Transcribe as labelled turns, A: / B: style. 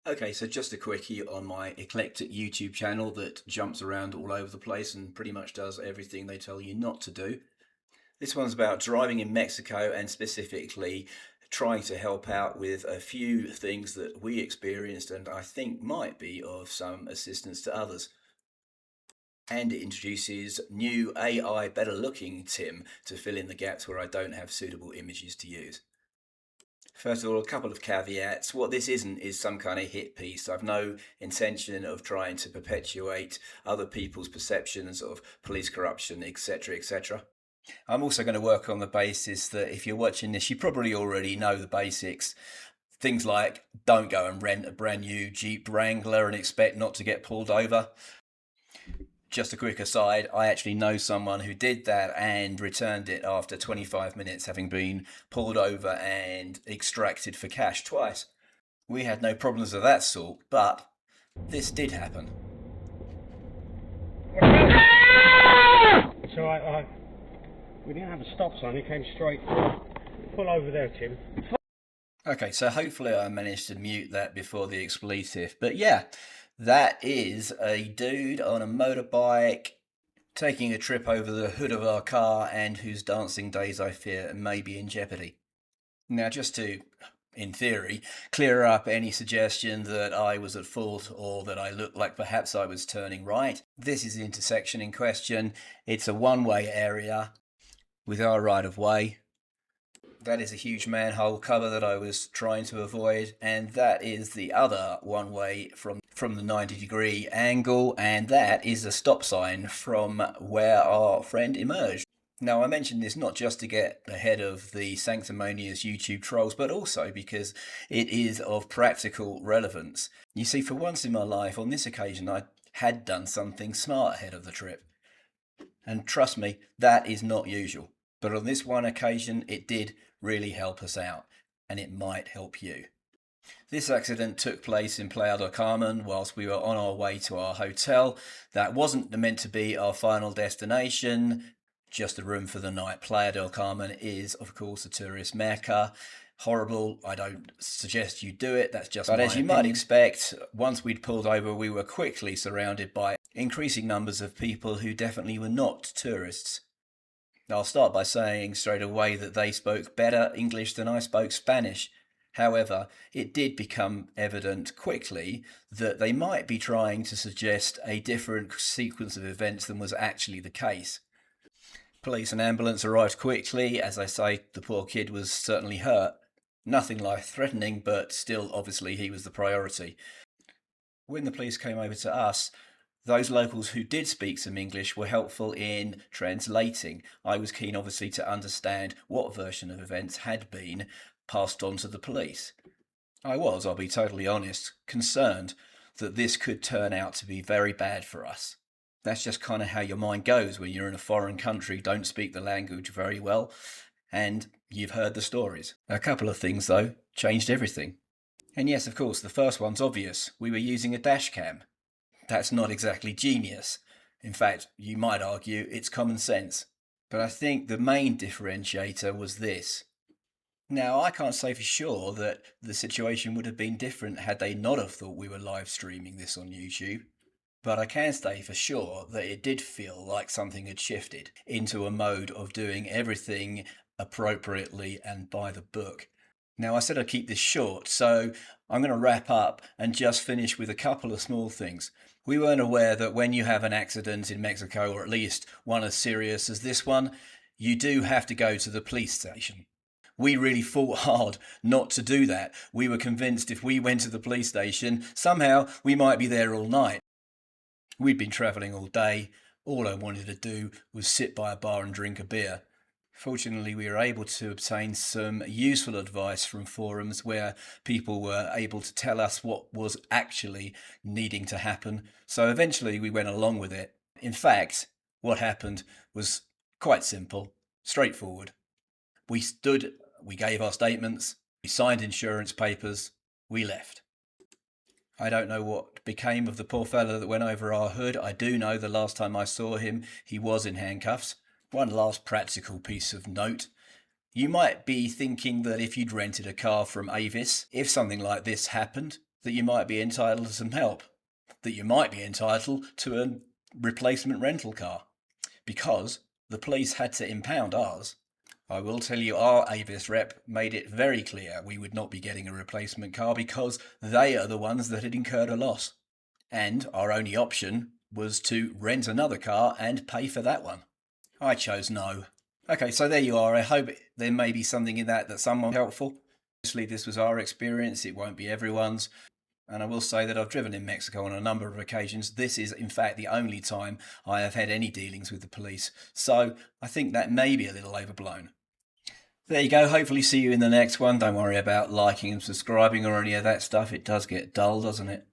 A: Okay, so just a quickie on my eclectic YouTube channel that jumps around all over the place and pretty much does everything they tell you not to do. This one's about driving in Mexico and specifically trying to help out with a few things that we experienced and I think might be of some assistance to others. And it introduces new AI better looking Tim to fill in the gaps where I don't have suitable images to use. First of all, a couple of caveats. What this isn't is some kind of hit piece. I've no intention of trying to perpetuate other people's perceptions of police corruption, etc., etc. I'm also going to work on the basis that if you're watching this, you probably already know the basics. Things like don't go and rent a brand new Jeep Wrangler and expect not to get pulled over. Just a quick aside, I actually know someone who did that and returned it after 25 minutes, having been pulled over and extracted for cash twice. We had no problems of that sort, but this did happen.
B: So we didn't have a stop sign, it came straight through. Pull over there, Tim.
A: Okay, so hopefully I managed to mute that before the expletive, but yeah, that is a dude on a motorbike taking a trip over the hood of our car and whose dancing days I fear may be in jeopardy. Now, just to, in theory, clear up any suggestion that I was at fault or that I looked like perhaps I was turning right, this is the intersection in question. It's a one-way area with our right-of-way. That is a huge manhole cover that I was trying to avoid, and that is the other one-way from the 90-degree angle, and that is a stop sign from where our friend emerged. Now, I mention this not just to get ahead of the sanctimonious YouTube trolls, but also because it is of practical relevance. You see, for once in my life, on this occasion, I had done something smart ahead of the trip. And trust me, that is not usual. But on this one occasion, it did really help us out, and it might help you. This accident took place in Playa del Carmen whilst we were on our way to our hotel. That wasn't meant to be our final destination, just a room for the night. Playa del Carmen is, of course, a tourist mecca. Horrible, I don't suggest you do it, that's just my opinion. But as you might expect, once we'd pulled over, we were quickly surrounded by increasing numbers of people who definitely were not tourists. I'll start by saying straight away that they spoke better English than I spoke Spanish. However, it did become evident quickly that they might be trying to suggest a different sequence of events than was actually the case. Police and ambulance arrived quickly. As I say, the poor kid was certainly hurt. Nothing life-threatening, but still, obviously, he was the priority. When the police came over to us, those locals who did speak some English were helpful in translating. I was keen, obviously, to understand what version of events had been passed on to the police. I was, I'll be totally honest, concerned that this could turn out to be very bad for us. That's just kind of how your mind goes when you're in a foreign country, don't speak the language very well, and you've heard the stories. A couple of things, though, changed everything. And yes, of course, the first one's obvious. We were using a dash cam. That's not exactly genius. In fact, you might argue it's common sense. But I think the main differentiator was this. Now, I can't say for sure that the situation would have been different had they not have thought we were live streaming this on YouTube. But I can say for sure that it did feel like something had shifted into a mode of doing everything appropriately and by the book. Now, I said I'd keep this short, so I'm going to wrap up and just finish with a couple of small things. We weren't aware that when you have an accident in Mexico, or at least one as serious as this one, you do have to go to the police station. We really fought hard not to do that. We were convinced if we went to the police station, somehow we might be there all night. We'd been travelling all day. All I wanted to do was sit by a bar and drink a beer. Fortunately, we were able to obtain some useful advice from forums where people were able to tell us what was actually needing to happen. So eventually we went along with it. In fact, what happened was quite simple, straightforward. We stood, we gave our statements, we signed insurance papers, we left. I don't know what became of the poor fellow that went over our hood. I do know the last time I saw him, he was in handcuffs. One last practical piece of note. You might be thinking that if you'd rented a car from Avis, if something like this happened, that you might be entitled to some help, that you might be entitled to a replacement rental car, because the police had to impound ours. I will tell you, our Avis rep made it very clear we would not be getting a replacement car because they are the ones that had incurred a loss. And our only option was to rent another car and pay for that one. I chose no. Okay, so there you are. I hope there may be something in that that's somewhat helpful. Obviously, this was our experience. It won't be everyone's. And I will say that I've driven in Mexico on a number of occasions. This is, in fact, the only time I have had any dealings with the police. So I think that may be a little overblown. There you go. Hopefully see you in the next one. Don't worry about liking and subscribing or any of that stuff. It does get dull, doesn't it?